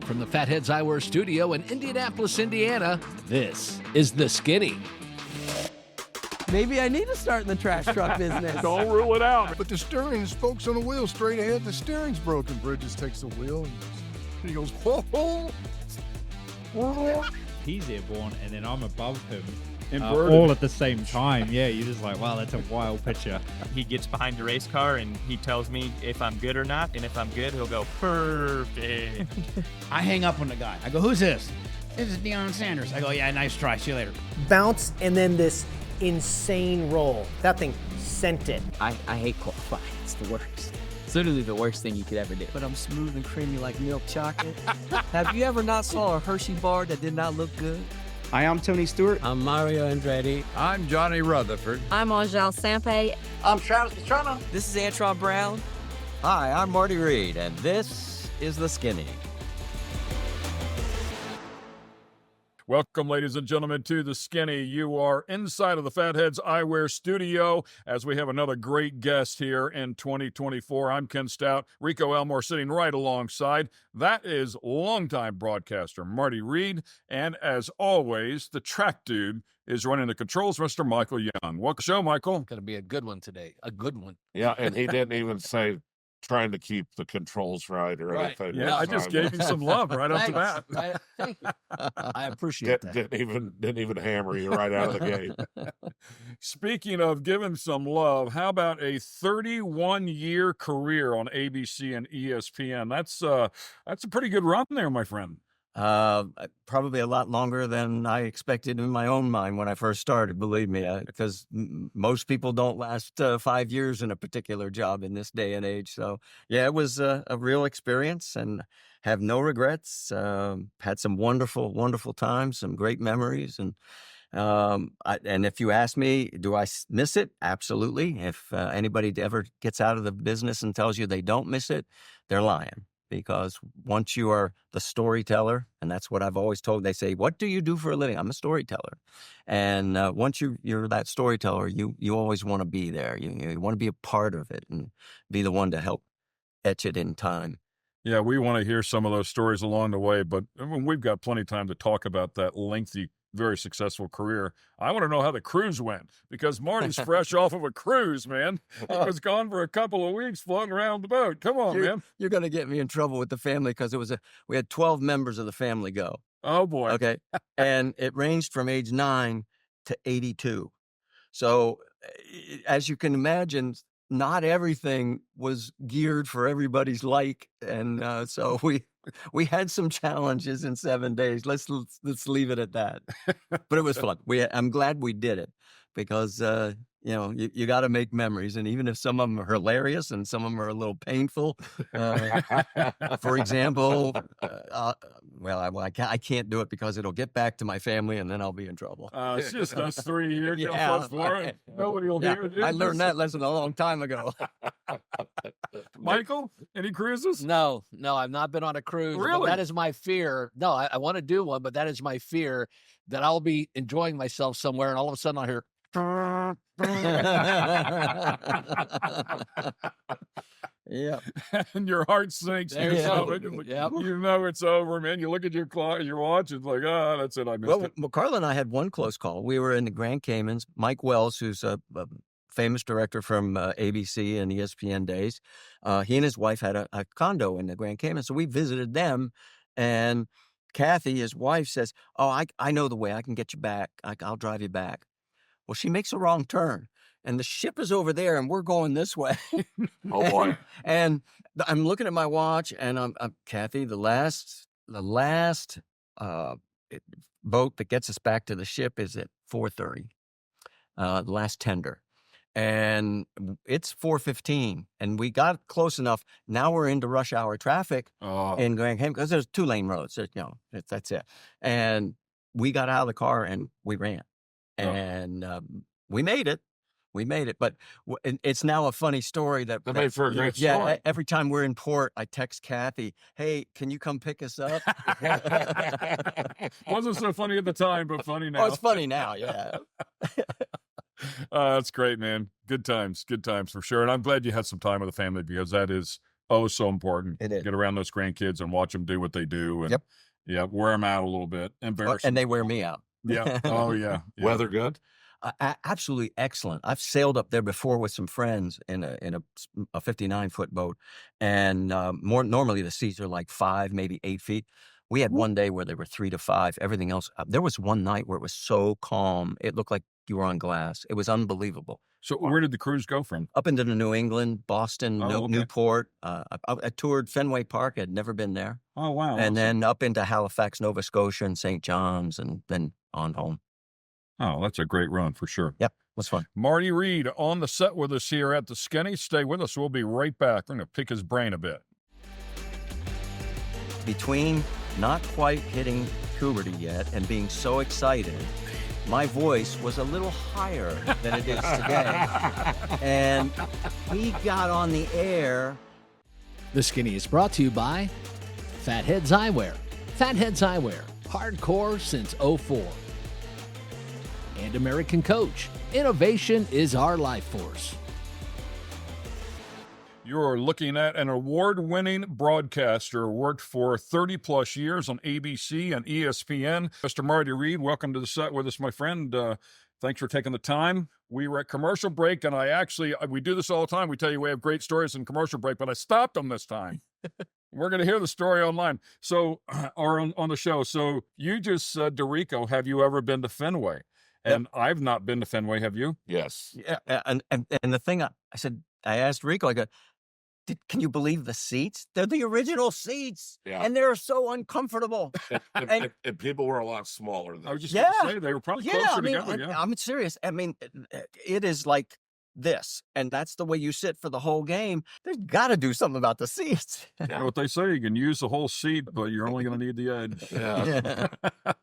From the Fatheads Eyewear Studio in Indianapolis, Indiana, this is The Skinny. Maybe I need to start in the trash truck business. Don't rule it out. But the steering is spokes on the wheel straight ahead. The steering's broken. Bridges takes the wheel and he goes, whoa, whoa. He's airborne, and then I'm above him. Inverted. All at the same time. Yeah, you're just like, wow, that's a wild picture. He gets behind the race car and he tells me if I'm good or not, and if I'm good, he'll go, perfect. I hang up on the guy. I go, who's this? This is Deion Sanders. I go, yeah, nice try. See you later. Bounce and then this insane roll. That thing sent it. I hate qualifying. It's the worst. It's literally the worst thing you could ever do. But I'm smooth and creamy like milk chocolate. Have you ever not saw a Hershey bar that did not look good? Hi, I'm Tony Stewart. I'm Mario Andretti. I'm Johnny Rutherford. I'm Angel Sampe. I'm Travis Pastrana. This is Antron Brown. Hi, I'm Marty Reid, and this is The Skinny. Welcome, ladies and gentlemen, to The Skinny. You are inside of the Fatheads Eyewear Studio as we have another great guest here in 2024. I'm Ken Stout, Rico Elmore sitting right alongside. That is longtime broadcaster Marty Reid. And as always, the track dude is running the controls, Mr. Michael Young. Welcome to the show, Michael. Going to be a good one today. A good one. Yeah, and he didn't even say trying to keep the controls right or anything. Yeah, I just gave you some love right off the bat. Thank you. I appreciate that. Didn't even hammer you right out of the gate. Speaking of giving some love, how about a 31-year career on ABC and ESPN? That's a pretty good run there, my friend. Probably a lot longer than I expected in my own mind when I first started, believe me, because most people don't last 5 years in a particular job in this day and age. So, yeah, it was a real experience and have no regrets. Had some wonderful, wonderful times, some great memories. And if you ask me, do I miss it? Absolutely. If anybody ever gets out of the business and tells you they don't miss it, they're lying. Because once you are the storyteller, and that's what I've always told, they say, what do you do for a living? I'm a storyteller. And once you're that storyteller, you always want to be there. You want to be a part of it and be the one to help etch it in time. Yeah, we want to hear some of those stories along the way, but we've got plenty of time to talk about that lengthy, very successful career. I want to know how the cruise went, because Marty's fresh off of a cruise, man. He was gone for a couple of weeks floating around the boat. Come on, man. You're going to get me in trouble with the family because we had 12 members of the family go. Oh, boy. Okay. And it ranged from age 9 to 82. So as you can imagine, not everything was geared for everybody's like. And so we had some challenges in 7 days. Let's leave it at that. But it was fun. I'm glad we did it because, you got to make memories. And even if some of them are hilarious and some of them are a little painful, for example, I can't do it because it'll get back to my family and then I'll be in trouble. It's just us three here. Yeah, nobody will hear it. I learned that lesson a long time ago. Michael, any cruises? No, I've not been on a cruise. Really? That is my fear. No, I want to do one, but that is my fear that I'll be enjoying myself somewhere and all of a sudden I'll hear. Yeah. And your heart sinks. You know it's over, man. You look at your clock, your watch, it's like, that's it. I missed it. Well, Carla and I had one close call. We were in the Grand Caymans. Mike Wells, who's a famous director from ABC and ESPN days, he and his wife had a condo in the Grand Caymans. So we visited them, and Kathy, his wife, says, I know the way. I can get you back. I'll drive you back. Well, she makes a wrong turn, and the ship is over there, and we're going this way. Oh, boy. And I'm looking at my watch, and I'm Kathy, the last boat that gets us back to the ship is at 4:30, the last tender. And it's 4:15, and we got close enough. Now we're into rush hour traffic in Grand Cayman because there's 2-lane roads. That's it. And we got out of the car and we ran, and we made it. But it's now a funny story that made for a great story. Yeah, every time we're in port, I text Kathy, "Hey, can you come pick us up?" Wasn't so funny at the time, but funny now. Oh, it's funny now, yeah. That's great, man. Good times for sure. And I'm glad you had some time with the family because that is Oh, so important. It is. Get around those grandkids and watch them do what they do. And Yep. Yeah, wear them out a little bit. Embarrassing. And they wear me out. Yeah. Oh, yeah. Yeah. Weather good? Absolutely excellent. I've sailed up there before with some friends in a 59-foot boat, and more normally the seas are like 5, maybe 8 feet. We had one day where they were 3 to 5. Everything else. There was one night where it was so calm, it looked like you were on glass. It was unbelievable. So where did the cruise go from? Up into the New England, Boston, Okay. Newport. I toured Fenway Park. I'd never been there. Oh, wow. And then up into Halifax, Nova Scotia, and St. John's, and then on home. Oh, that's a great run for sure. Yep, was fun. Marty Reid on the set with us here at the Skinny. Stay with us. We'll be right back. We're going to pick his brain a bit. Between not quite hitting puberty yet and being so excited, my voice was a little higher than it is today. And he got on the air. The Skinny is brought to you by Fatheads Eyewear. Fatheads Eyewear, hardcore since '04. And American Coach. Innovation is our life force. You're looking at an award-winning broadcaster, worked for 30-plus years on ABC and ESPN. Mr. Marty Reid, welcome to the set with us, my friend. Thanks for taking the time. We were at commercial break, and we do this all the time. We tell you we have great stories in commercial break, but I stopped them this time. We're going to hear the story online, or on the show. So you just said to Rico, have you ever been to Fenway? And I've not been to Fenway. Have you? Yes. Yeah, and the thing I asked Rico, I go, can you believe the seats? They're the original seats, and they're so uncomfortable. And people were a lot smaller. I was just going to say, they were probably closer together. Yeah. I'm serious. I mean, it is like this, and that's the way you sit for the whole game. There's got to do something about the seats. You know what they say, you can use the whole seat, but you're only going to need the edge. Yeah.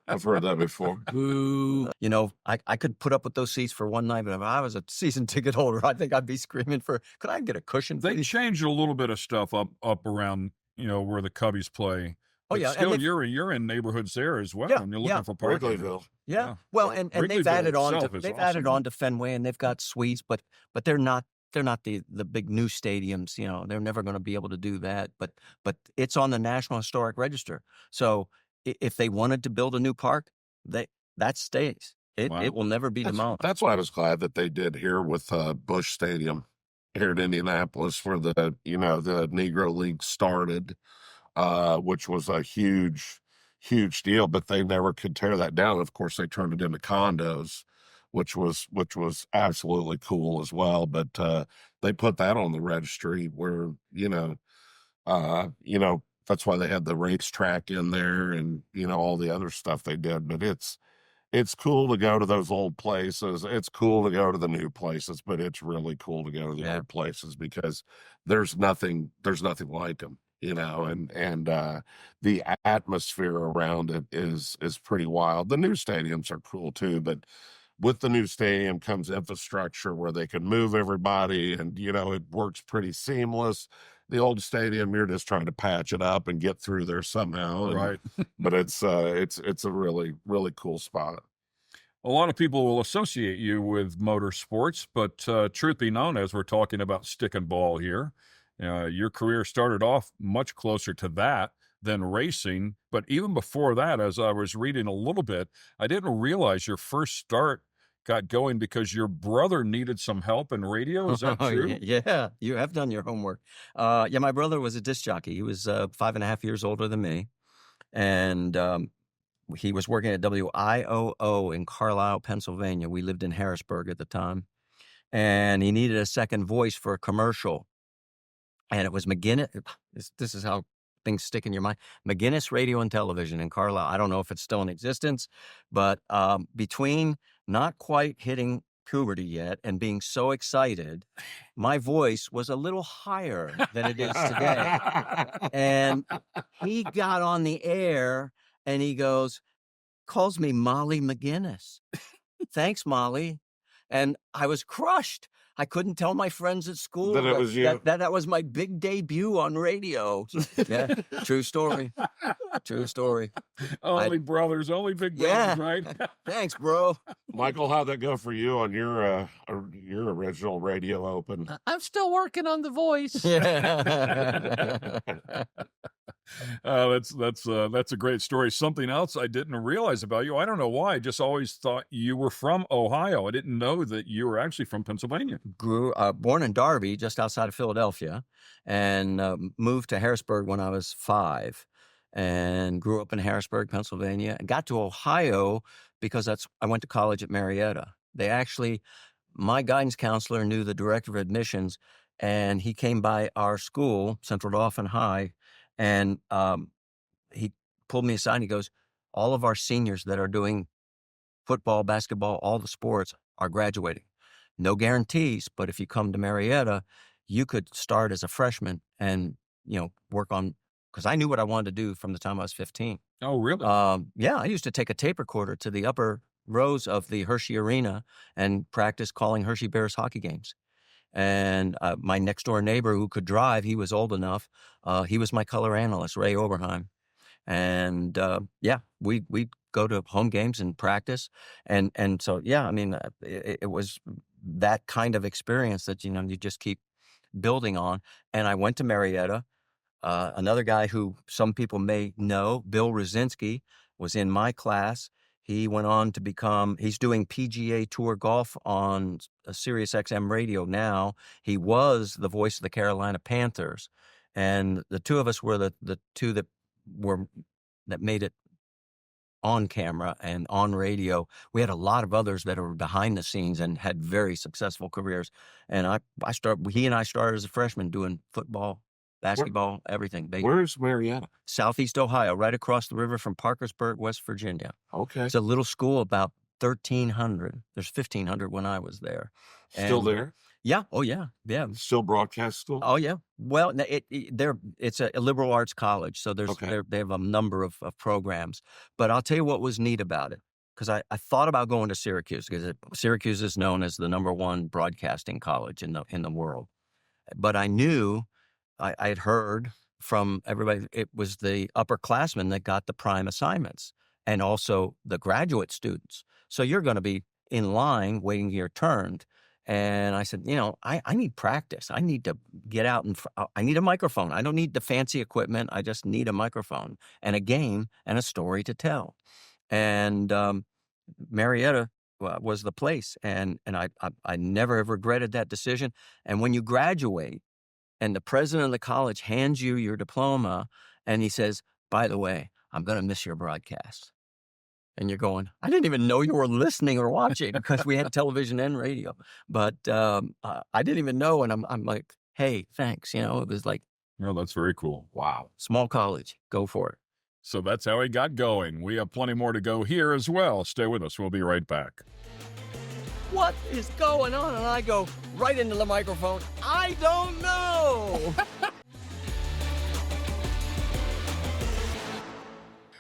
I've heard that before. Boo. You know, I could put up with those seats for one night, but if I was a season ticket holder, I think I'd be screaming could I get a cushion? They please? changed a little bit of stuff up around, where the Cubbies play. Oh, But yeah, still, and you're in neighborhoods there as well, Yeah, and you're looking yeah. for parking. Wrigleyville. Yeah. Well, and they've Wrigleyville added on itself to is they've added awesome. on to Fenway, and they've got suites, but they're not the big new stadiums. They're never going to be able to do that. But it's on the National Historic Register. So if they wanted to build a new park, that stays. It will never be demolished. That's why I was glad that they did here with Busch Stadium here in Indianapolis, where the Negro League started, which was a huge deal. But they never could tear that down. Of course, they turned it into condos, which was absolutely cool as well. But they put that on the registry where that's why they had the racetrack in there and all the other stuff they did. But it's cool to go to those old places. It's cool to go to the new places, but it's really cool to go to the other places because there's nothing like them, and the atmosphere around it is pretty wild. The new stadiums are cool too, but with the new stadium comes infrastructure where they can move everybody, and it works pretty seamless. The old stadium, you're just trying to patch it up and get through there somehow. Right. But it's a really, really cool spot. A lot of people will associate you with motorsports, but truth be known, as we're talking about stick and ball here, your career started off much closer to that than racing. But even before that, as I was reading a little bit, I didn't realize your first start got going because your brother needed some help in radio. Is that true? Yeah, you have done your homework. My brother was a disc jockey. He was 5.5 years older than me, and he was working at WIOO in Carlisle, Pennsylvania. We lived in Harrisburg at the time, and he needed a second voice for a commercial, and it was McGinnis. This is how things stick in your mind. McGinnis Radio and Television in Carlisle. I don't know if it's still in existence, but between not quite hitting puberty yet and being so excited, my voice was a little higher than it is today. And he got on the air and he calls me Molly McGinnis. Thanks, Molly. And I was crushed. I couldn't tell my friends at school That it was you. that was my big debut on radio. Yeah, true story. True story. Only brothers, only big Yeah. brothers, right? Thanks, bro. Michael, how'd that go for you on your original radio open? I'm still working on the voice. That's a great story. Something else I didn't realize about you. I don't know why. I just always thought you were from Ohio. I didn't know that you were actually from Pennsylvania. Born in Darby, just outside of Philadelphia, and moved to Harrisburg when I was 5, and grew up in Harrisburg, Pennsylvania, and got to Ohio because I went to college at Marietta. My guidance counselor knew the director of admissions, and he came by our school, Central Dauphin High, and he pulled me aside and he goes, all of our seniors that are doing football, basketball, all the sports are graduating. No guarantees, but if you come to Marietta, you could start as a freshman and, work on, because I knew what I wanted to do from the time I was 15. Oh, really? Yeah, I used to take a tape recorder to the upper rows of the Hershey Arena and practice calling Hershey Bears hockey games. And my next door neighbor who could drive, he was old enough. He was my color analyst, Ray Oberheim. And we'd go to home games and practice. And so, yeah, I mean, it was that kind of experience that, you just keep building on. And I went to Marietta. Another guy who some people may know, Bill Rosinski, was in my class. He went on to he's doing PGA Tour golf on Sirius XM radio now. He was the voice of the Carolina Panthers. And the two of us were the two that made it on camera and on radio. We had a lot of others that were behind the scenes and had very successful careers. And he and I started as a freshman doing football, basketball, everything. Where's Marietta? Southeast Ohio, right across the river from Parkersburg, West Virginia. Okay. It's a little school, about 1,300. There's 1,500 when I was there. Still there? Yeah. Oh, yeah. Yeah. Still broadcast school? Oh, yeah. Well, it's a liberal arts college, so they have a number of programs. But I'll tell you what was neat about it, because I thought about going to Syracuse, because Syracuse is known as the #1 broadcasting college in the world. But I knew, I had heard from everybody, it was the upperclassmen that got the prime assignments, and also the graduate students. So you're going to be in line waiting your turn. And I said, I need practice. I need to get out I need a microphone. I don't need the fancy equipment. I just need a microphone and a game and a story to tell. And Marietta was the place. And I never have regretted that decision. And when you graduate, and the president of the college hands you your diploma, and he says, by the way, I'm going to miss your broadcast. And you're going, I didn't even know you were listening or watching, because we had television and radio. But I didn't even know. And I'm like, hey, thanks. It was like. Oh, that's very cool. Wow. Small college. Go for it. So that's how he got going. We have plenty more to go here as well. Stay with us. We'll be right back. What is going on? And I go right into the microphone. I don't know.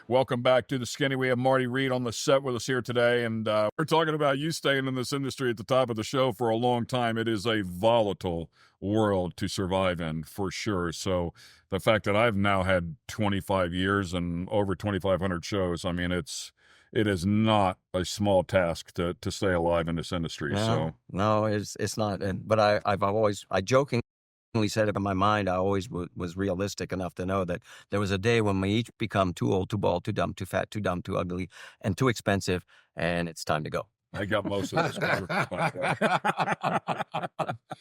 Welcome back to The Skinny. We have Marty Reid on the set with us here today, and we're talking about you staying in this industry at the top of the show for a long time. It is a volatile world to survive in, for sure. So the fact that I've now had 25 years and over 2,500 shows, I mean, it is not a small task to stay alive in this industry. No, it's not. But I jokingly said it in my mind. I always was realistic enough to know that there was a day when we each become too old, too bald, too dumb, too fat, too dumb, too ugly, and too expensive, and it's time to go. I got most of this.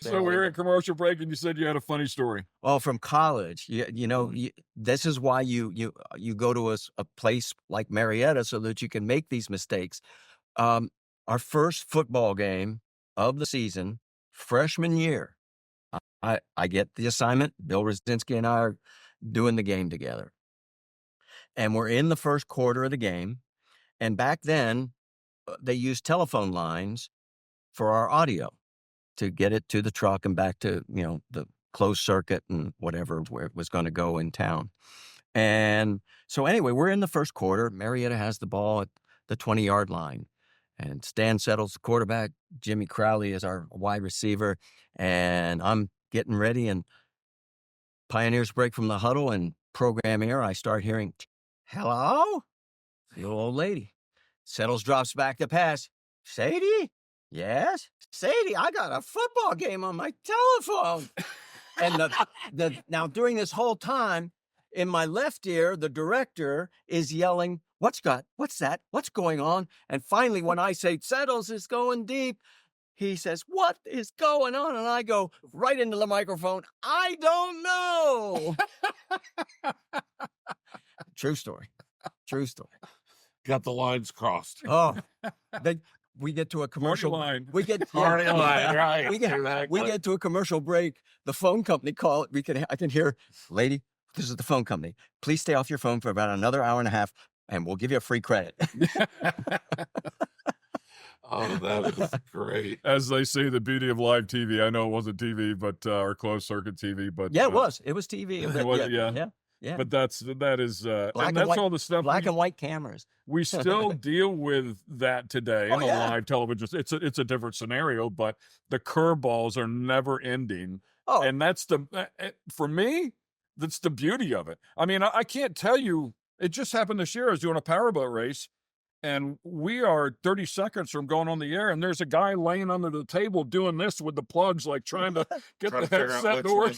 So we were in commercial break, and you said you had a funny story. Well, from college, this is why you go to a place like Marietta, so that you can make these mistakes. Our first football game of the season, freshman year, I get the assignment. Bill Rosinski and I are doing the game together, and we're in the first quarter of the game. And back then, they used telephone lines for our audio to get it to the truck and back to, the closed circuit and whatever, where it was going to go in town. And so anyway, we're in the first quarter. Marietta has the ball at the 20-yard line. And Stan Settles, the quarterback. Jimmy Crowley is our wide receiver. And I'm getting ready, and Pioneers break from the huddle, and program air, I start hearing, hello? The old lady. Settles drops back the pass. Sadie? Yes? Sadie, I got a football game on my telephone. And now during this whole time, in my left ear, the director is yelling, what's that? What's going on? And finally, when I say Settles is going deep, he says, what is going on? And I go right into the microphone, I don't know. True story. Got the lines crossed. Oh, we get to a commercial line. We get Party line, right? We get to a commercial break. The phone company call. I can hear, lady, this is the phone company. Please stay off your phone for about another hour and a half, and we'll give you a free credit. Oh, that is great. As they say, the beauty of live TV. I know it wasn't TV, but or closed circuit TV, but yeah, it was. It was TV. It was, yeah. But that is and that's all the stuff. Black and white cameras. We still deal with that today in live television. It's a different scenario, but the curveballs are never ending. Oh, and that's for me, that's the beauty of it. I mean, I can't tell you. It just happened this year. I was doing a powerboat race, and we are 30 seconds from going on the air, and there's a guy laying under the table doing this with the plugs, like trying to get the headset to work.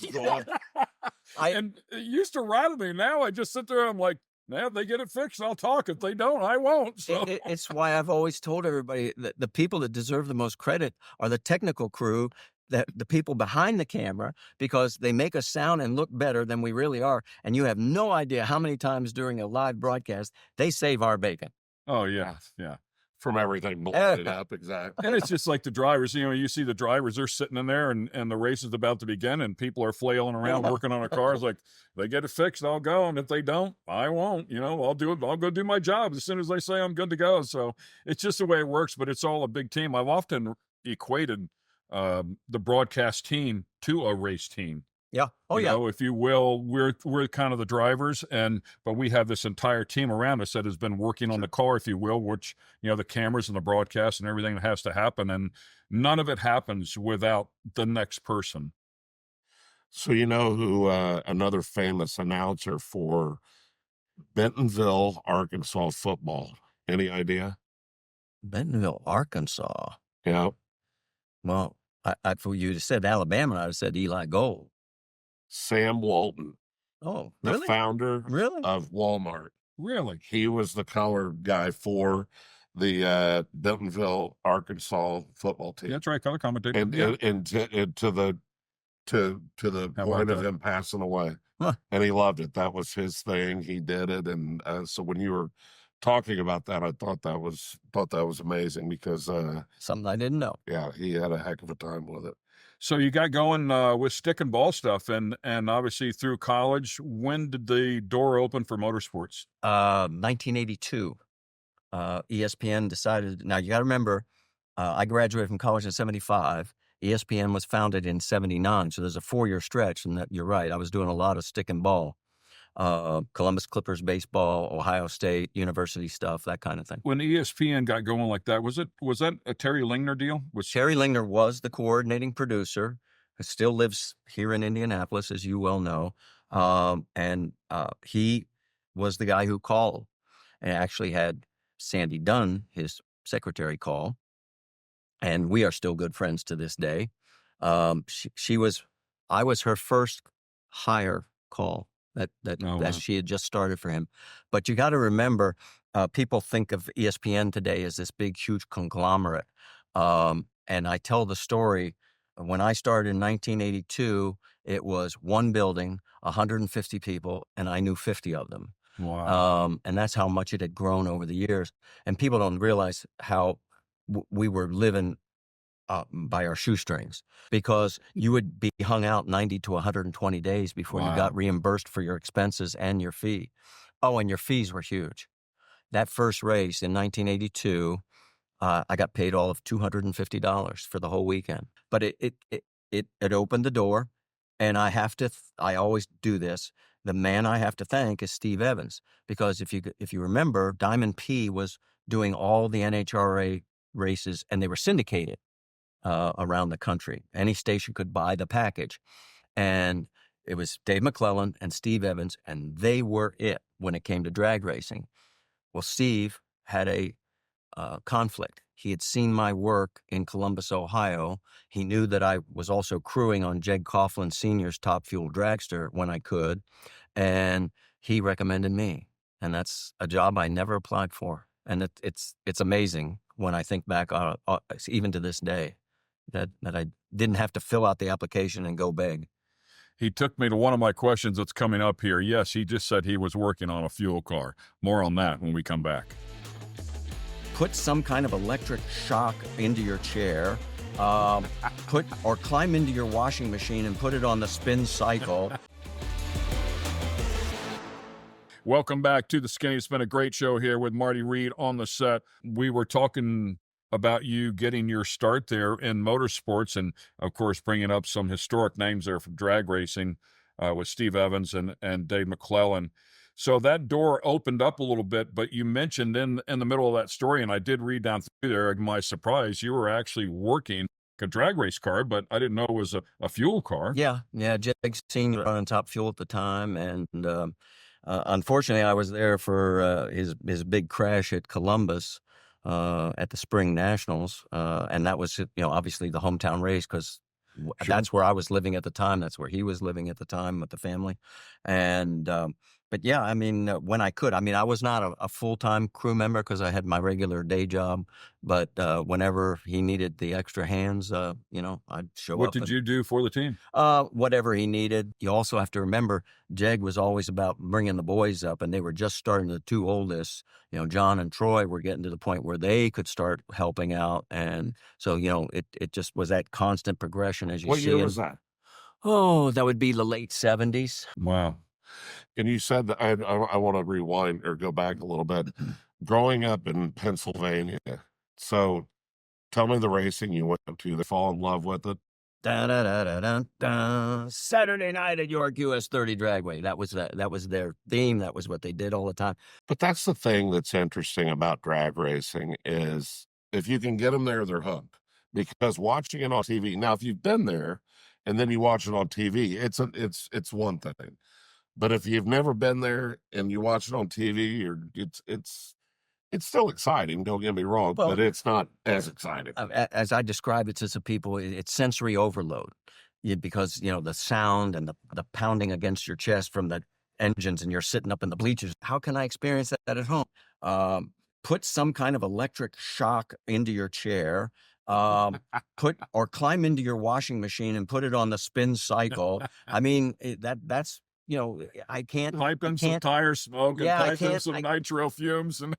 And it used to rattle me. Now I just sit there and I'm like, now if they get it fixed, I'll talk. If they don't, I won't. So. It's why I've always told everybody that the people that deserve the most credit are the technical crew, the people behind the camera, because they make us sound and look better than we really are. And you have no idea how many times during a live broadcast they save our bacon. Oh, yeah, yeah. From everything blended up, exactly. And it's just like the drivers, you see the drivers, they're sitting in there and the race is about to begin and people are flailing around working on a car. It's like, they get it fixed, I'll go. And if they don't, I won't, I'll do it. I'll go do my job as soon as they say I'm good to go. So it's just the way it works, but it's all a big team. I've often equated the broadcast team to a race team. Yeah. Oh, you know, if you will, we're kind of the drivers, but we have this entire team around us that has been working on the car, if you will, which, the cameras and the broadcast and everything that has to happen. And none of it happens without the next person. So, who another famous announcer for Bentonville, Arkansas football? Any idea? Bentonville, Arkansas. Yeah. Well, if you said Alabama, I'd have said Eli Gold. Sam Walton. Oh, the really? founder of Walmart. Really? He was the color guy for the Bentonville, Arkansas football team. Yeah, that's right, color commentator. And to the point of him passing away. Huh. And he loved it. That was his thing. He did it. And so when you were talking about that, I thought that was amazing because something I didn't know. Yeah, he had a heck of a time with it. So you got going with stick and ball stuff, and obviously through college. When did the door open for motorsports? 1982. ESPN decided. Now you got to remember, I graduated from college in '75. ESPN was founded in '79, so there's a 4-year stretch. And you're right, I was doing a lot of stick and ball. Columbus Clippers baseball, Ohio State, university stuff, that kind of thing. When ESPN got going like that, was that a Terry Lingner deal? Terry Lingner was the coordinating producer, who still lives here in Indianapolis, as you well know. And he was the guy who called and actually had Sandy Dunn, his secretary, call. And we are still good friends to this day. I was her first hire call. That she had just started for him. But you got to remember, people think of ESPN today as this big, huge conglomerate. And I tell the story, when I started in 1982, it was one building, 150 people, and I knew 50 of them. Wow. And that's how much it had grown over the years. And people don't realize how we were living by our shoestrings, because you would be hung out 90 to 120 days before you got reimbursed for your expenses and your fee. Oh, and your fees were huge. That first race in 1982, I got paid all of $250 for the whole weekend. But it opened the door, and I always do this. The man I have to thank is Steve Evans, because if you remember, Diamond P was doing all the NHRA races, and they were syndicated around the country. Any station could buy the package. And it was Dave McClellan and Steve Evans, and they were it when it came to drag racing. Well, Steve had a conflict. He had seen my work in Columbus, Ohio. He knew that I was also crewing on Jed Coughlin Sr.'s Top Fuel Dragster when I could, and he recommended me. And that's a job I never applied for. And it's amazing when I think back on even to this day that I didn't have to fill out the application and go beg. He took me to one of my questions that's coming up here. Yes, he just said he was working on a fuel car. More on that when we come back. Put some kind of electric shock into your chair, or climb into your washing machine and put it on the spin cycle. Welcome back to The Skinny. It's been a great show here with Marty Reid on the set. We were talking about you getting your start there in motorsports and, of course, bringing up some historic names there from drag racing with Steve Evans and Dave McClellan. So that door opened up a little bit, but you mentioned in the middle of that story, and I did read down through there, my surprise, you were actually working a drag race car, but I didn't know it was a fuel car. Yeah. Jed Senior running Top Fuel at the time, and unfortunately, I was there for his big crash at Columbus at the Spring Nationals, and that was obviously the hometown race because that's where I was living at the time. That's where he was living at the time with the family, and. But yeah, I mean, when I could. I mean, I was not a full-time crew member because I had my regular day job. But whenever he needed the extra hands, I'd show up. What did you do for the team? Whatever he needed. You also have to remember, Jeg was always about bringing the boys up, and they were just starting. The two oldest, John and Troy, were getting to the point where they could start helping out. And so, it just was that constant progression as you see. What year was that? Oh, that would be the late 70s. Wow. And you said that I want to rewind or go back a little bit. Growing up in Pennsylvania, so tell me the racing you went to. They fall in love with it. Saturday night at York US 30 Dragway. That was their theme. That was what they did all the time. But that's the thing that's interesting about drag racing is if you can get them there, they're hooked. Because watching it on TV. Now, if you've been there and then you watch it on TV, it's one thing. But if you've never been there and you watch it on TV, it's still exciting. Don't get me wrong, but it's not as exciting. As I describe it to some people, it's sensory overload because the sound and the pounding against your chest from the engines, and you're sitting up in the bleachers. How can I experience that at home? Put some kind of electric shock into your chair. Or climb into your washing machine and put it on the spin cycle. I mean, that's. I can't pipe in some tire smoke and pipe in some nitro fumes, and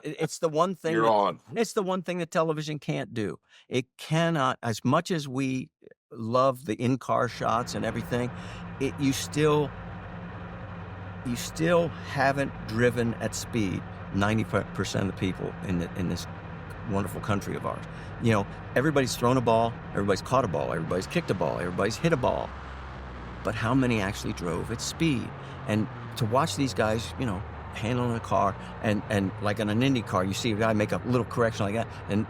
it's the one thing it's the one thing that television can't do. It cannot, as much as we love the in-car shots and everything, you still haven't driven at speed 90% of the people in this wonderful country of ours. Everybody's thrown a ball, everybody's caught a ball, everybody's kicked a ball, everybody's hit a ball. But how many actually drove at speed? And to watch these guys, handling a car, and like in an Indy car, you see a guy make a little correction like that, and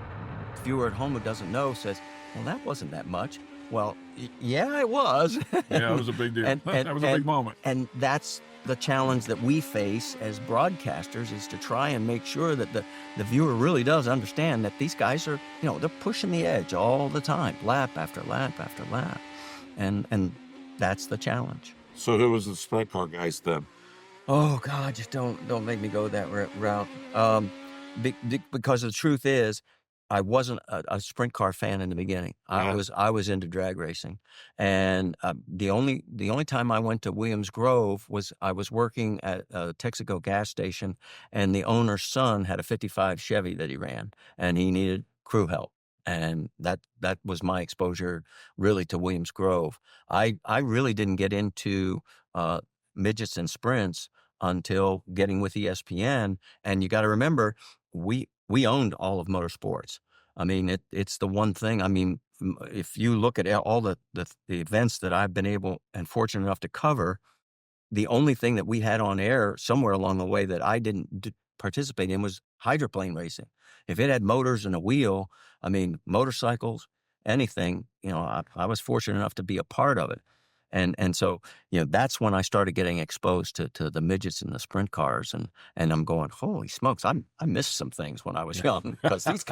the viewer at home who doesn't know says, well, that wasn't that much. Well, yeah, it was. Yeah, it was a big deal. That was a big moment. And that's the challenge that we face as broadcasters, is to try and make sure that the viewer really does understand that these guys are, they're pushing the edge all the time, lap after lap after lap. And that's the challenge. So who was the sprint car guys then? Oh God, just don't make me go that route. Because the truth is, I wasn't a sprint car fan in the beginning. I was into drag racing, and the only time I went to Williams Grove was I was working at a Texaco gas station, and the owner's son had a '55 Chevy that he ran, and he needed crew help. And that was my exposure really to Williams Grove. I really didn't get into midgets and sprints until getting with ESPN. And you got to remember, we owned all of motorsports. I mean, it's the one thing. I mean, if you look at all the events that I've been able and fortunate enough to cover, the only thing that we had on air somewhere along the way that I didn't participate in was hydroplane racing. If it had motors and a wheel, I mean, motorcycles, anything, I was fortunate enough to be a part of it. And so, that's when I started getting exposed to the midgets and the sprint cars. And I'm going, holy smokes, I missed some things when I was young because these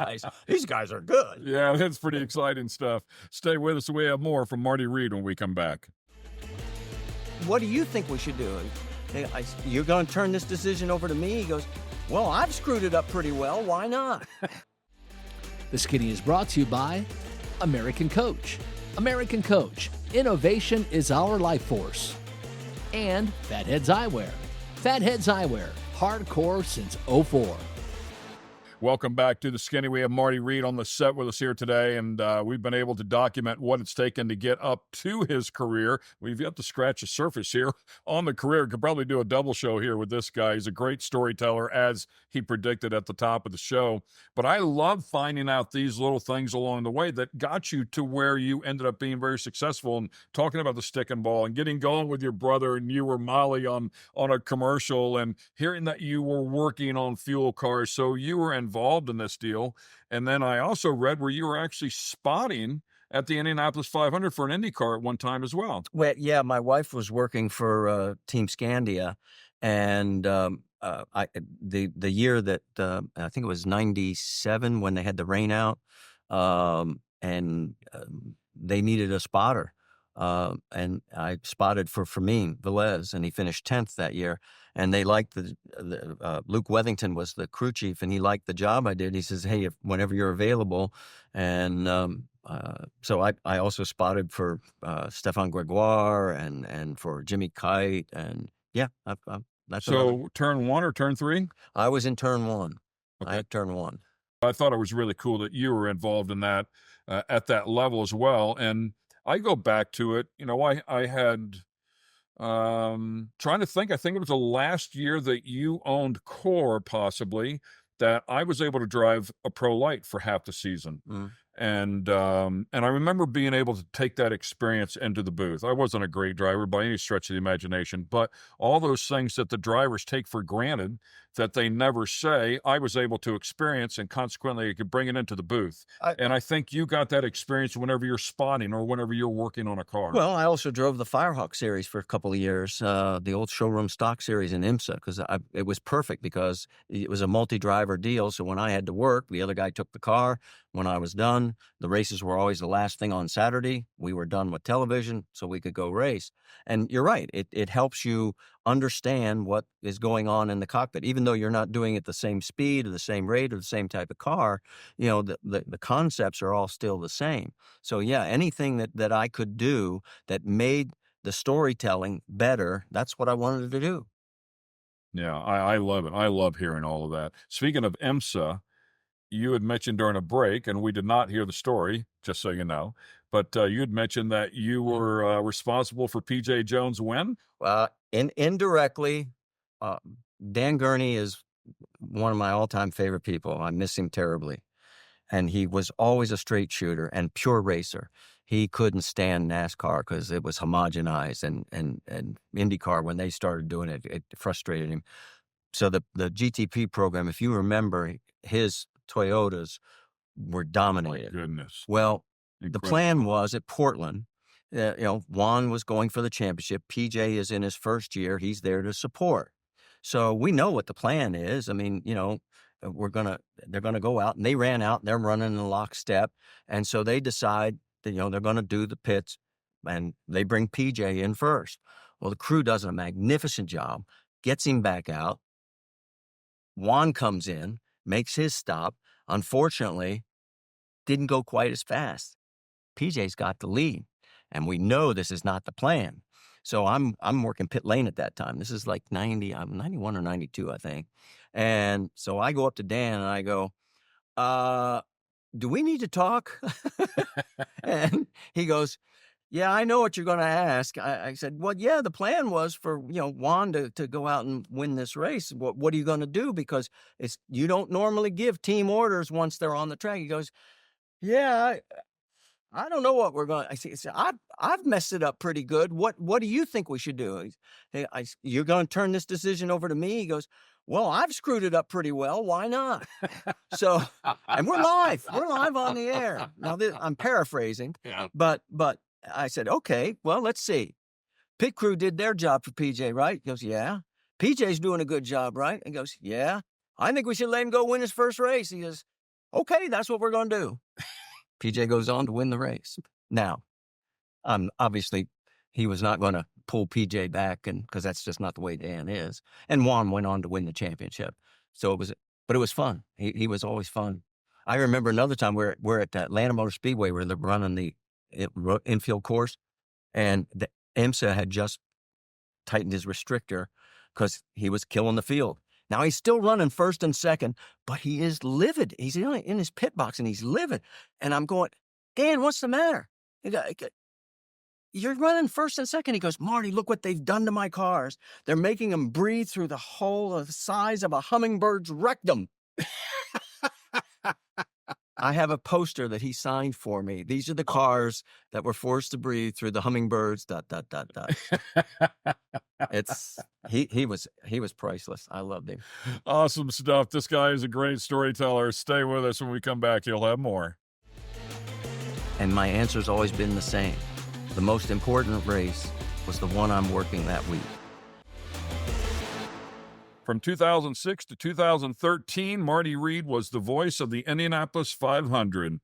guys are good. Yeah, that's pretty exciting stuff. Stay with us. We have more from Marty Reid when we come back. What do you think we should do? You're going to turn this decision over to me? He goes, well, I've screwed it up pretty well. Why not? The Skinny is brought to you by American Coach. American Coach. Innovation is our life force. And Fatheads Eyewear. Fatheads Eyewear. Hardcore since '04. Welcome back to the Skinny. We have Marty Reid on the set with us here today, and we've been able to document what it's taken to get up to his career. We've yet to scratch the surface here on the career. Could probably do a double show here with this guy. He's a great storyteller, as he predicted at the top of the show. But I love finding out these little things along the way that got you to where you ended up being very successful, and talking about the stick and ball and getting going with your brother, and you were Molly on a commercial, and hearing that you were working on fuel cars. So you were involved in this deal. And then I also read where you were actually spotting at the Indianapolis 500 for an Indy car at one time as well. Well, yeah, my wife was working for Team Scandia, and the year that I think it was '97 when they had the rain out, and they needed a spotter, and I spotted for Fermin Velez, and he finished 10th that year. And they liked Luke Wethington was the crew chief, and he liked the job I did. He says, hey, whenever you're available. And so I also spotted for Stefan Gregoire and for Jimmy Kite. And yeah, that's so turn 1 or turn 3? I was in turn 1. Okay. I had turn 1. I thought it was really cool that you were involved in that at that level as well. And I go back to it, I had... trying to think, I think it was the last year that you owned Core, possibly, that I was able to drive a Pro Light for half the season. And I remember being able to take that experience into the booth. I wasn't a great driver by any stretch of the imagination, but all those things that the drivers take for granted that they never say, I was able to experience, and consequently I could bring it into the booth. And I think you got that experience whenever you're spotting or whenever you're working on a car. Well, I also drove the Firehawk series for a couple of years, the old showroom stock series in IMSA, because it was perfect because it was a multi-driver deal. So when I had to work, the other guy took the car. When I was done, the races were always the last thing on Saturday. We were done with television, so we could go race. And you're right. It helps you understand what is going on in the cockpit. Even though you're not doing it the same speed or the same rate or the same type of car, the concepts are all still the same. So yeah, anything that I could do that made the storytelling better, that's what I wanted to do. Yeah, I love it. I love hearing all of that. Speaking of IMSA, you had mentioned during a break, and we did not hear the story, just so you know, but you had mentioned that you were responsible for P.J. Jones' win? Indirectly, Dan Gurney is one of my all-time favorite people. I miss him terribly. And he was always a straight shooter and pure racer. He couldn't stand NASCAR because it was homogenized, and IndyCar, when they started doing it, it frustrated him. So the GTP program, if you remember, his Toyotas were dominated. My goodness. Well, Incredible. The plan was at Portland, Juan was going for the championship. PJ is in his first year. He's there to support. So we know what the plan is. I mean, they're going to go out, and they ran out, and they're running in lockstep. And so they decide that, they're going to do the pits, and they bring PJ in first. Well, the crew does a magnificent job, gets him back out. Juan comes in, makes his stop. Unfortunately, didn't go quite as fast. PJ's got the lead, and we know this is not the plan. So I'm working pit lane at that time. This is like 91 or 92, I think. And so I go up to Dan and I go, do we need to talk? And he goes, yeah, I know what you're going to ask. I said, well, yeah, the plan was for, Juan to go out and win this race. What are you going to do? Because you don't normally give team orders once they're on the track. He goes, yeah, I don't know what we're going to. I say, I've messed it up pretty good. What do you think we should do? You're going to turn this decision over to me? He goes, well, I've screwed it up pretty well. Why not? So, and we're live on the air. Now, I'm paraphrasing, but I said, okay, well, let's see. Pit crew did their job for PJ, right? He goes, yeah. PJ's doing a good job, right? He goes, yeah. I think we should let him go win his first race. He goes, okay, that's what we're going to do. PJ goes on to win the race. Now, obviously, he was not going to pull PJ back, because that's just not the way Dan is. And Juan went on to win the championship. So it was fun. He was always fun. I remember another time we're at Atlanta Motor Speedway where they're running the infield course, and the IMSA had just tightened his restrictor because he was killing the field. Now he's still running first and second, but he is livid. He's in his pit box and he's livid. And I'm going, Dan, what's the matter? You're running first and second. He goes, Marty, look what they've done to my cars. They're making them breathe through the hole of the size of a hummingbird's rectum. I have a poster that he signed for me. These are the cars that were forced to breathe through the hummingbirds, ... He was priceless. I loved him. Awesome stuff. This guy is a great storyteller. Stay with us. When we come back, you'll have more. And my answer's always been the same. The most important race was the one I'm working that week. From 2006 to 2013, Marty Reid was the voice of the Indianapolis 500.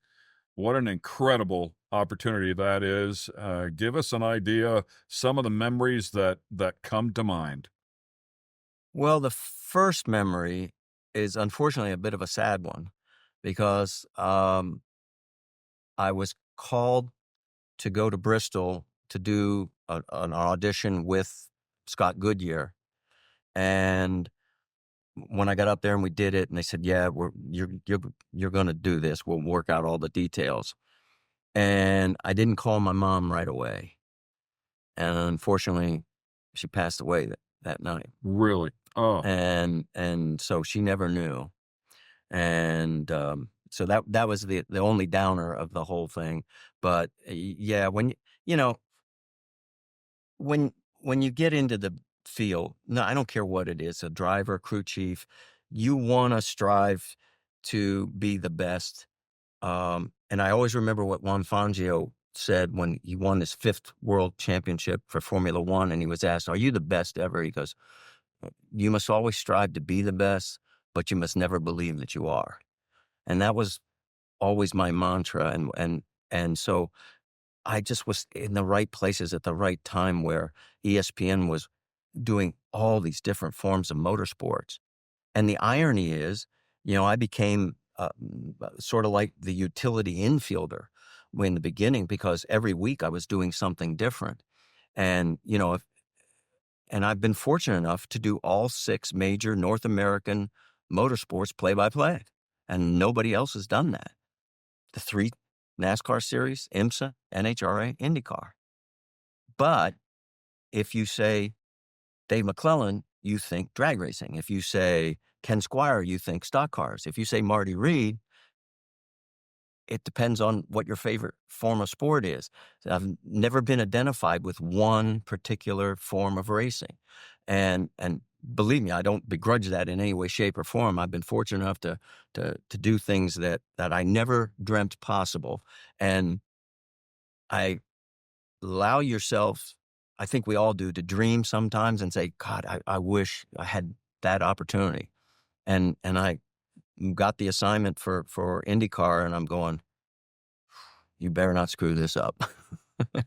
What an incredible opportunity that is. Give us an idea, some of the memories that come to mind. Well, the first memory is unfortunately a bit of a sad one because I was called to go to Bristol to do an audition with Scott Goodyear. And when I got up there and we did it, and they said, "Yeah, you're going to do this. We'll work out all the details." And I didn't call my mom right away, and unfortunately, she passed away that night. Really? Oh. And so she never knew, and so that was the only downer of the whole thing. But yeah, when you get into the field, no, I don't care what it is, a driver, crew chief, you want to strive to be the best. And I always remember what Juan Fangio said when he won his 5th world championship for Formula One, and he was asked, "Are you the best ever?" He goes, "You must always strive to be the best, but you must never believe that you are." And that was always my mantra. And so I just was in the right places at the right time where ESPN was doing all these different forms of motorsports. And the irony is, I became sort of like the utility infielder in the beginning because every week I was doing something different. And, and I've been fortunate enough to do all 6 major North American motorsports play-by-play. And nobody else has done that. The 3 NASCAR series, IMSA, NHRA, IndyCar. But if you say Dave McClellan, you think drag racing. If you say Ken Squire, you think stock cars. If you say Marty Reid, it depends on what your favorite form of sport is. I've never been identified with one particular form of racing. And believe me, I don't begrudge that in any way, shape, or form. I've been fortunate enough to do things that I never dreamt possible. And I allow yourself, I think we all do, to dream sometimes and say, God, I wish I had that opportunity. And I got the assignment for IndyCar, and I'm going, you better not screw this up,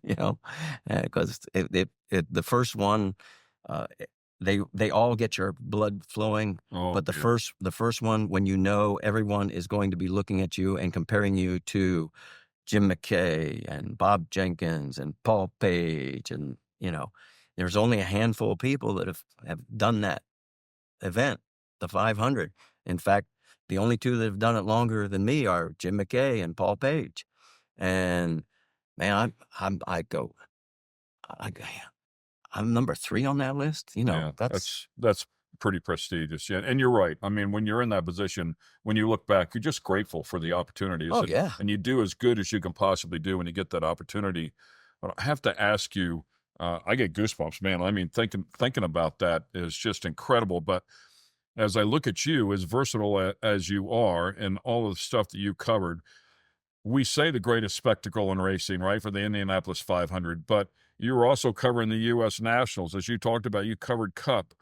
because the first one, they all get your blood flowing, but the first one, when everyone is going to be looking at you and comparing you to Jim McKay and Bob Jenkins and Paul Page, and there's only a handful of people that have done that event, the 500. In fact, the only 2 that have done it longer than me are Jim McKay and Paul Page. And man, I'm number 3 on that list. That's pretty prestigious. Yeah. And you're right. I mean, when you're in that position, when you look back, you're just grateful for the opportunities. Oh, yeah. And you do as good as you can possibly do when you get that opportunity. But I have to ask you, I get goosebumps, man. I mean, thinking about that is just incredible. But as I look at you, as versatile as you are and all of the stuff that you covered, we say the greatest spectacle in racing, right, for the Indianapolis 500, but you were also covering the U.S. Nationals. As you talked about, you covered Cup.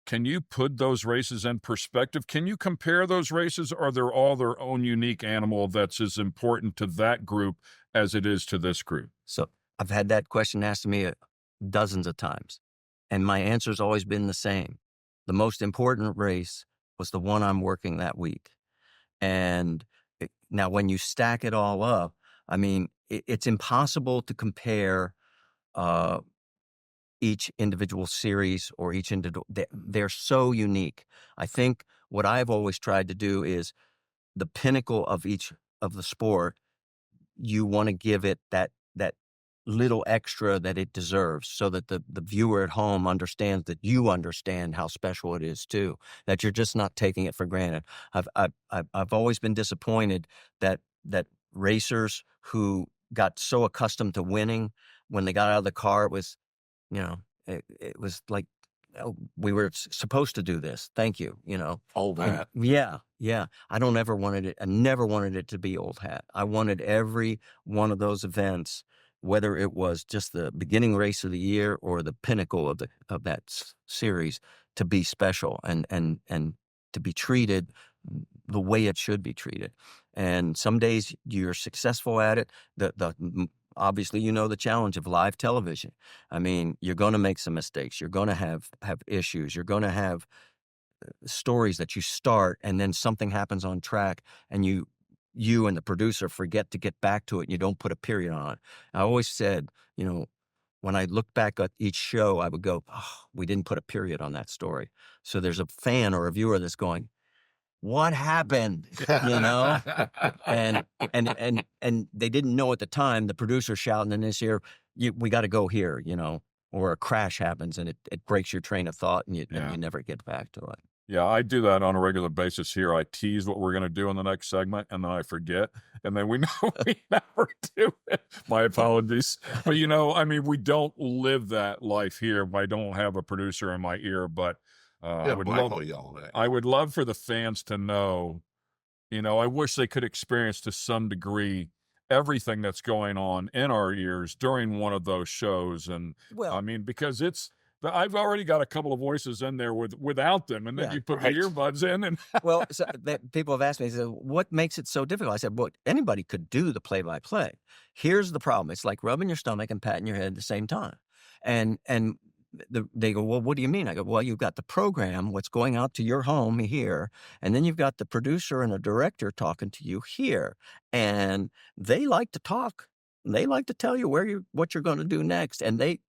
Can you put those races in perspective? Can you compare those races? Or are they all their own unique animal that's as important to that group as it is to this group? So I've had that question asked to me dozens of times, and my answer's always been the same. The most important race was the one I'm working that week. And now when you stack it all up, I mean, it's impossible to compare each individual series or each individual. They're so unique. I think what I've always tried to do is the pinnacle of each of the sport, you want to give it that little extra that it deserves, so that the viewer at home understands that you understand how special it is too, that you're just not taking it for granted. I've always been disappointed that racers who got so accustomed to winning, when they got out of the car, it was, it was like, oh, we were supposed to do this. Thank you. Old hat. Yeah. I never wanted it to be old hat. I wanted every one of those events, whether it was just the beginning race of the year or the pinnacle of that series, to be special and to be treated the way it should be treated. And some days you're successful at it. Obviously, the challenge of live television. I mean, you're going to make some mistakes. You're going to have issues. You're going to have stories that you start and then something happens on track and you and the producer forget to get back to it and you don't put a period on it. I always said, when I look back at each show, I would go, oh, we didn't put a period on that story. So there's a fan or a viewer that's going, what happened? And they didn't know at the time. The producer shouting in his ear, we got to go here, or a crash happens and it breaks your train of thought and you never get back to it. Yeah, I do that on a regular basis here. I tease what we're going to do in the next segment, and then I forget, and then we know we never do it. My apologies. But, we don't live that life here. I don't have a producer in my ear, but I would love for the fans to know, I wish they could experience to some degree everything that's going on in our ears during one of those shows. And because I've already got a couple of voices in there without them, and then you put the earbuds in. And well, people have asked me, they said, what makes it so difficult? I said, well, anybody could do the play-by-play. Here's the problem. It's like rubbing your stomach and patting your head at the same time. And they go, well, what do you mean? I go, well, you've got the program, what's going out to your home here, and then you've got the producer and the director talking to you here. And they like to talk. They like to tell you what you're going to do next. And they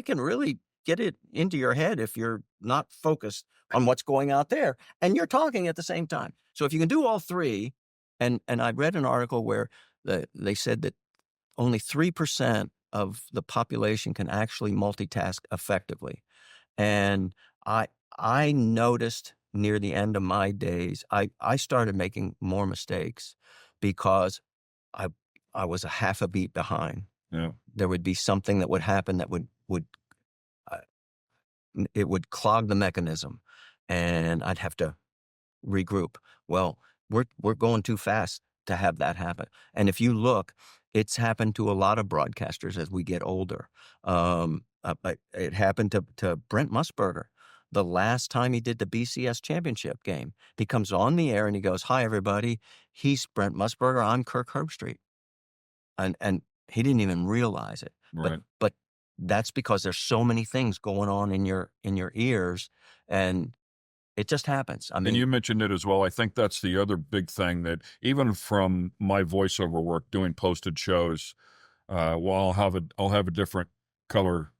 can really get it into your head if you're not focused on what's going out there and you're talking at the same time. So if you can do all three, and I read an article where they said that only 3% of the population can actually multitask effectively. And I noticed near the end of my days, I started making more mistakes because I was a half a beat behind. Yeah. There would be something that would happen that would it would clog the mechanism, and I'd have to regroup. Well, we're going too fast to have that happen. And if you look, it's happened to a lot of broadcasters as we get older. It happened to Brent Musburger. The last time he did the BCS championship game, he comes on the air and he goes, "Hi, everybody. He's Brent Musburger. I'm Kirk Herbstreit." And he didn't even realize it. Right. But that's because there's so many things going on in your ears, and it just happens. And you mentioned it as well. I think that's the other big thing that even from my voiceover work doing posted shows, I'll have a different color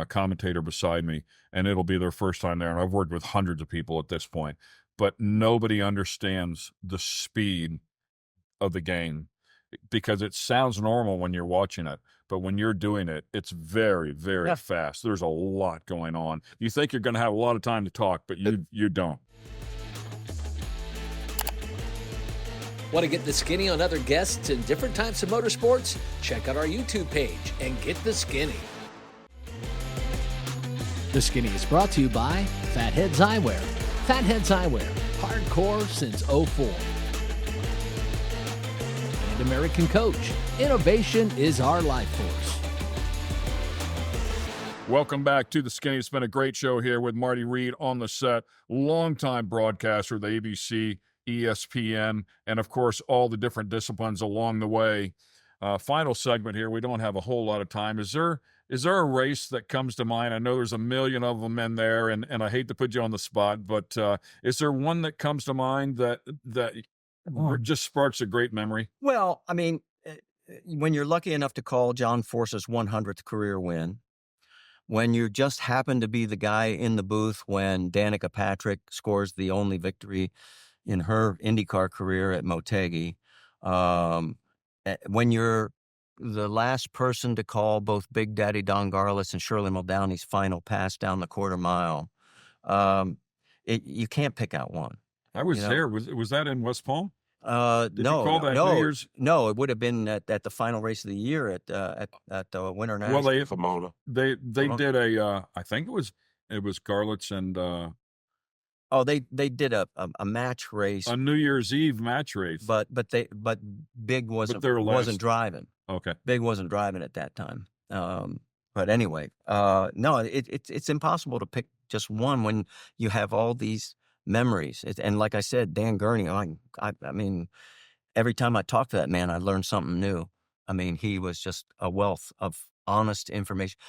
commentator beside me, and it'll be their first time there. And I've worked with hundreds of people at this point, but nobody understands the speed of the game, because it sounds normal when you're watching it, but when you're doing it, it's very, very fast. There's a lot going on. You think you're going to have a lot of time to talk, but you don't. Want to get the skinny on other guests and different types of motorsports? Check out our YouTube page and get the skinny. The Skinny is brought to you by Fatheads Eyewear. Fatheads Eyewear, hardcore since '04. And American Coach, innovation is our life force. Welcome back to the Skinny. It's been a great show here with Marty Reid on the set, longtime broadcaster of the ABC, ESPN, and of course, all the different disciplines along the way. Final segment here. We don't have a whole lot of time. Is there a race that comes to mind? I know there's a million of them in there, and I hate to put you on the spot, but is there one that comes to mind that just sparks a great memory? Well, I mean, when you're lucky enough to call John Force's 100th career win, when you just happen to be the guy in the booth when Danica Patrick scores the only victory in her IndyCar career at Motegi, when you're the last person to call both Big Daddy Don Garlis and Shirley Muldowney's final pass down the quarter mile, you can't pick out one. I was there. Was that in West Palm? Did you No, call that no, New Year's? no. It would have been at the final race of the year at the Winter Nationals. Well, Pomona. they did a I think it was Garlitz and they did a match race, a New Year's Eve match race. but Big wasn't driving. Okay. Big wasn't driving at that time. But anyway, no, it's impossible to pick just one when you have all these memories. And like I said, Dan Gurney, I mean, every time I talk to that man, I learned something new. I mean, he was just a wealth of honest information.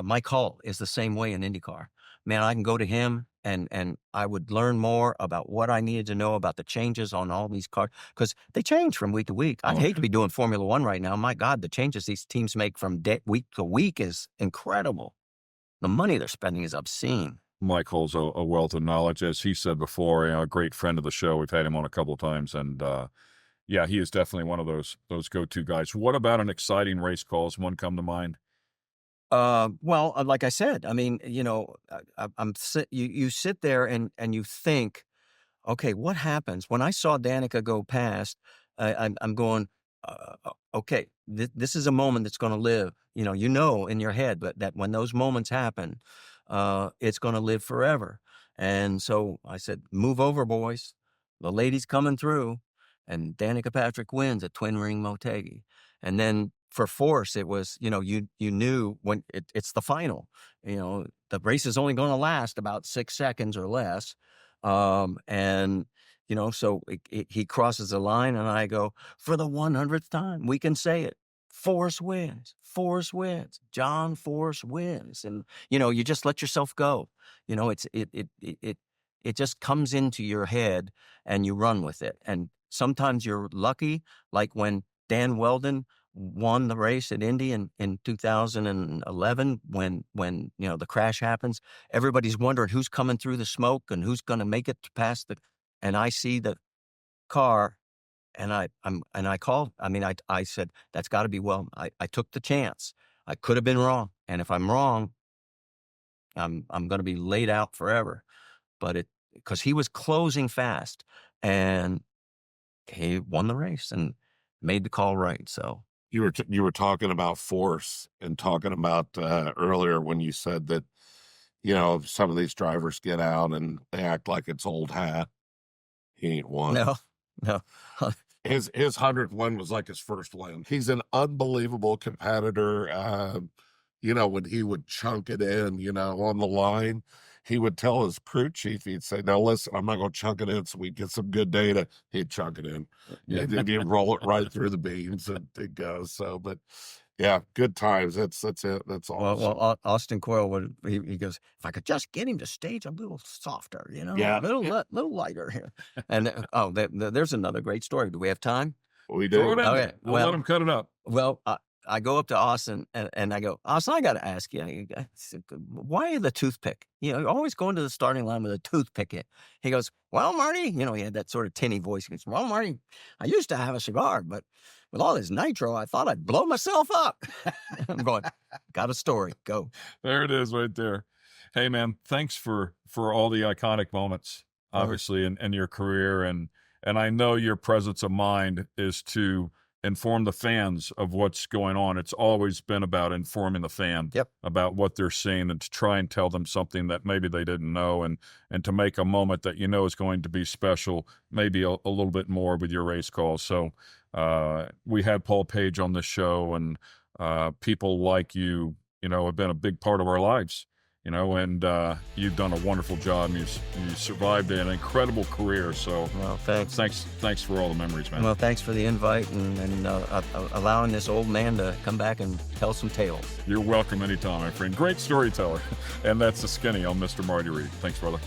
Mike Hull is the same way in IndyCar. Man, I can go to him and I would learn more about what I needed to know about the changes on all these cars, because they change from week to week. I'd hate to be doing Formula One right now. My God, the changes these teams make from week to week is incredible. The money they're spending is obscene. Mike Hull's a wealth of knowledge, as he said before. A great friend of the show. We've had him on a couple of times, and yeah, he is definitely one of those go-to guys. What about an exciting race call? Does one come to mind? Well, like I said, I mean, you sit there and you think, okay, what happens when I saw Danica go past? I'm going, okay, this is a moment that's going to live. In your head, but that when those moments happen, it's going to live forever. And so I said, move over, boys. The lady's coming through. And Danica Patrick wins at Twin Ring Motegi. And then for Force, it was, you knew when it's the final. The race is only going to last about 6 seconds or less. So he crosses the line, and I go, for the 100th time, we can say it. Force wins. Force wins. John Force wins. And, you just let yourself go. It just comes into your head and you run with it. And sometimes you're lucky, like when Dan Weldon won the race at Indy in 2011 when the crash happens. Everybody's wondering who's coming through the smoke and who's going to make it past and I see the car. And I called. I mean, I said, that's got to be Weldon. I took the chance. I could have been wrong. And if I'm wrong, I'm going to be laid out forever. But because he was closing fast and he won the race and made the call right. So you were talking about Force and talking about earlier when you said that, some of these drivers get out and they act like it's old hat. He ain't won. No. His 100th win was like his first win. He's an unbelievable competitor. When he would chunk it in, on the line, he would tell his crew chief, he'd say, now listen, I'm not going to chunk it in so we get some good data. He'd chunk it in. He'd roll it right through the beams and it goes. So, but yeah, good times. That's it. That's awesome. Well, Austin Coyle he goes, if I could just get him to stage a little softer, Yeah. a little lighter here. And there's another great story. Do we have time? We do. Okay. We'll let him cut it up. Well, I go up to Austin and I go, Austin, I got to ask you, why the toothpick? You're always going to the starting line with a toothpick. He goes, well, Marty, he had that sort of tinny voice. He goes, well, Marty, I used to have a cigar, but with all this nitro, I thought I'd blow myself up. I'm going, got a story. Go. There it is right there. Hey, man, thanks for all the iconic moments, obviously, in your career. And I know your presence of mind is to inform the fans of what's going on. It's always been about informing the fan about what they're seeing, and to try and tell them something that maybe they didn't know, and to make a moment that you know is going to be special, maybe a little bit more with your race calls. So we had Paul Page on this show, and people like you have been a big part of our lives. And you've done a wonderful job. You survived an incredible career. So, well, thanks for all the memories, man. Well, thanks for the invite and allowing this old man to come back and tell some tales. You're welcome anytime, my friend. Great storyteller. And that's the Skinny on Mr. Marty Reid. Thanks, brother.